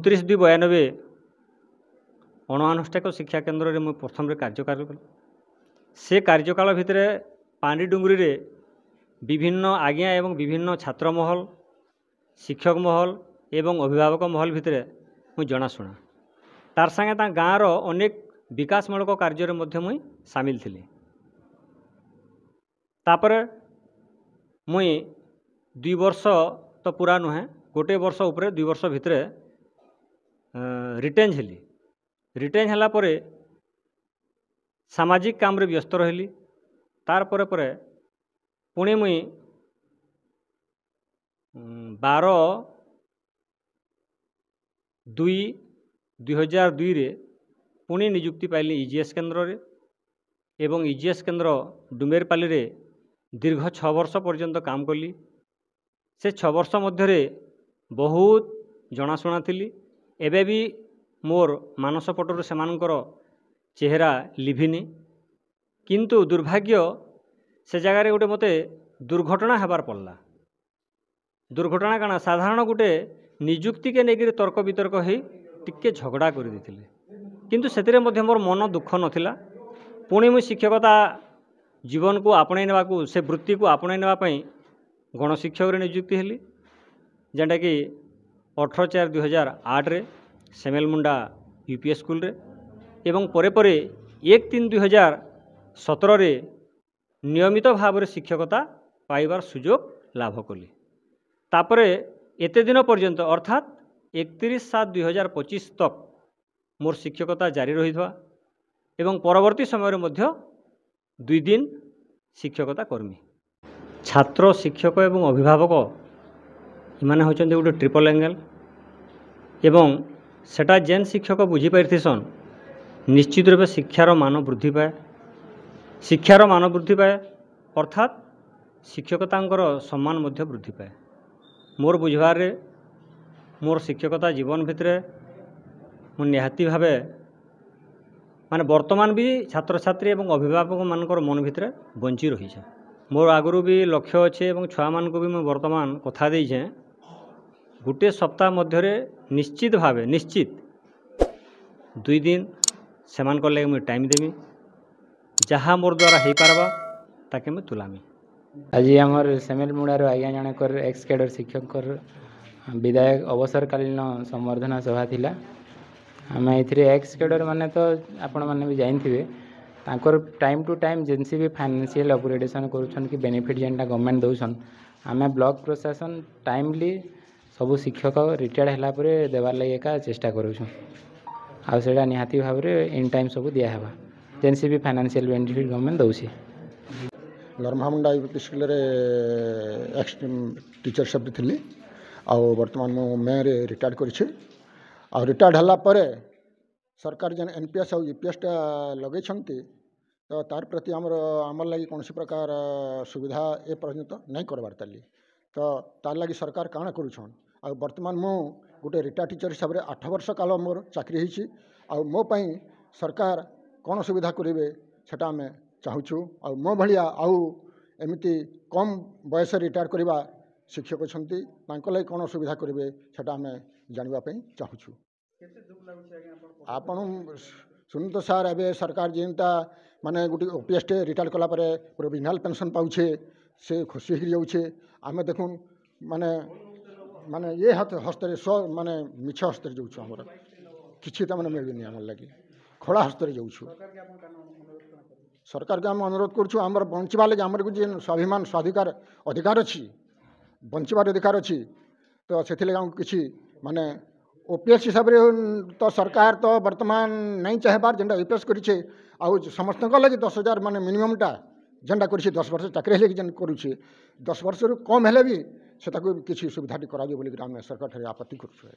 29/2/92 अणानुष्ठानिक शिक्षा केन्द्र में प्रथम कार्यकाल कली। से कार्यकाल भितर पांडीडुंगरी रे विभिन्न आज्ञा एवं विभिन्न छात्र महल, शिक्षक महल एवं अभिभावक महल भितर मुझे जनाशुना। तार संगे गाँव अनेक विकासमूलक कार्य मुई सामिल थी। तापर मुई 2 वर्ष तो पूरा नुहे, गोटे वर्ष उपरे 2 वर्ष भितर रिटेन हेली। रिटेन हला परे सामाजिक काम रे व्यस्त रही। तार परे परे पुणी मुई 12/2/2002 रे पुणी नियुक्ति पाइली ईजीएस केन्द्र रे एवं ईजीएस केन्द्र डुमेरपाली रे दीर्घ 6 वर्ष पर्यंत काम कली। से 6 वर्ष मध्य बहुत जनाशुना थी। एबे भी मोर मानस पटरू से चेहरा लिभिनी, किंतु दुर्भाग्य से जगार गोटे मते दुर्घटना हेबार पड़ला। दुर्घटना काना साधारण गोटे निजुक्ति के लेकर तर्क वितर्क हो टिके झगड़ा कर देथिले, किंतु सेतिरे मध्य मोर मन दुख नथिला। पुणी मुझे शिक्षकता जीवन को आपणे नेबाकू, से वृत्ति को आपणे नेबा पई गणशिक्षक नियुक्ति हेली, जेंटा कि 18/4/2008 रे सेमेलमुंडा यूपीएस स्कूल रे एवं परे परे 1/3/2017 रे नियमित भाव में शिक्षकता पाइबार सुजोग लाभ कली। तापरे एते दिन पर्यंत अर्थात 31/7/2025 तक मोर शिक्षकता जारी रही था एवं परवर्ती समय मध्य 2 दिन शिक्षकता कर्मी। छात्र, शिक्षक एवं अभिभावक इमाने होचंदे गोटे ट्रिपल एंगल एवं सेटा जेन शिक्षक बुझी पारिथिसन निश्चित रूप शिक्षार मान वृद्धि पाए। शिक्षार मान वृद्धि पाए अर्थात शिक्षकतांकर सम्मान मध्य वृद्धि पाए। मोर बुझबार रे मोर शिक्षकता जीवन भितर मु निहाती भावे माने वर्तमान भी छात्र छात्री एवं अभिभावक मानकर मन भितर बंची रही है। मोर आगुरी भी लक्ष्य अच्छे एवं छुआ मान को भी मैं वर्तमान कथा देछे गोटे सप्ताह मध्य निश्चित भावे निश्चित 2 दिन सेमान कर लगे मुझे टाइम देमी, जहाँ मोर द्वारा हो पारबा ताके मैं तुलामी। आज आमर सेमेलमुंडार आज्ञा जनकर एक्स कैडर शिक्षक विधायक अवसरकालीन संवर्धना सभा थिला। आम ए एक्स कैडर माने तो आपण मैंने भी जानते तांकर टाइम टू टाइम जेनसी भी फाइनेंशियल अपग्रेडेशन करुछन कि बेनिफिट जेनटा गवर्नमेंट दौन आम ब्लॉक प्रशासन टाइमली सबू शिक्षक रिटायर्ड है पर देवार लगे एका चेष्टा करूँ। आउटा निहाती भाव में इन टाइम सब दिहबा जेनसी भी फाइनेंशियल बेनिफिट गवर्नमेंट दौसी। नरमामुंडा यूपी स्कूल एक्स टीचर शब्द थी बर्तमान मु मे रिटायर्ड करी। रिटायर्ड है सरकार जेन एनपीएस और यूपीएस लगे तो तार प्रति आमर लगी कौन प्रकार सुविधा ए पर्यंत नहीं करवार ताली। तो तार लगी सरकार काण करुछन आ बर्तमान मु गोटे रिटायर्ड टीचर हिसाब से 8 वर्ष काल मोर चाकरी होती मो पई सरकार कौन सुविधा करेंगे सेटा आम चाहूँ। आ मो भाया आउ एमती कम बयस रिटायर करवा शिक्षक अच्छा लगी कौन सुविधा करेंगे सेटा आम जानवाई चाहूँ। आपण शुणु तो सार एवं सरकार जेनता माने गोटे ओपीएस रिटायर कलापर प्रोविजनाल पेंशन पाचे से खुशी हो जाऊे। आम देखूँ माने माने ये हस्तर स्व माने मिछ हस्तर जाऊँ आमर किसी तो मैंने मिलनी आम लगे खड़ा हस्तर जाऊँ। सरकार के आम अनुरोध करुँ आमर बंचवा लगे आमर को स्वाभिमान स्वाधिकार अधिकार अच्छी बंचवार अधिकार अच्छी। तो से किसी माने ओपीएस हिसाब से तो सरकार तो वर्तमान नहीं चाहबार जेनटा यूपीएस करें आउ समस्त लगे 10,000 माने मिनिममटा जेनटा कर 10 वर्ष चाकरी जेन करुचे 10 वर्ष कम हेले भी से किसी सुविधा करा बोलिक आम सरकार आपत्ति करुँ।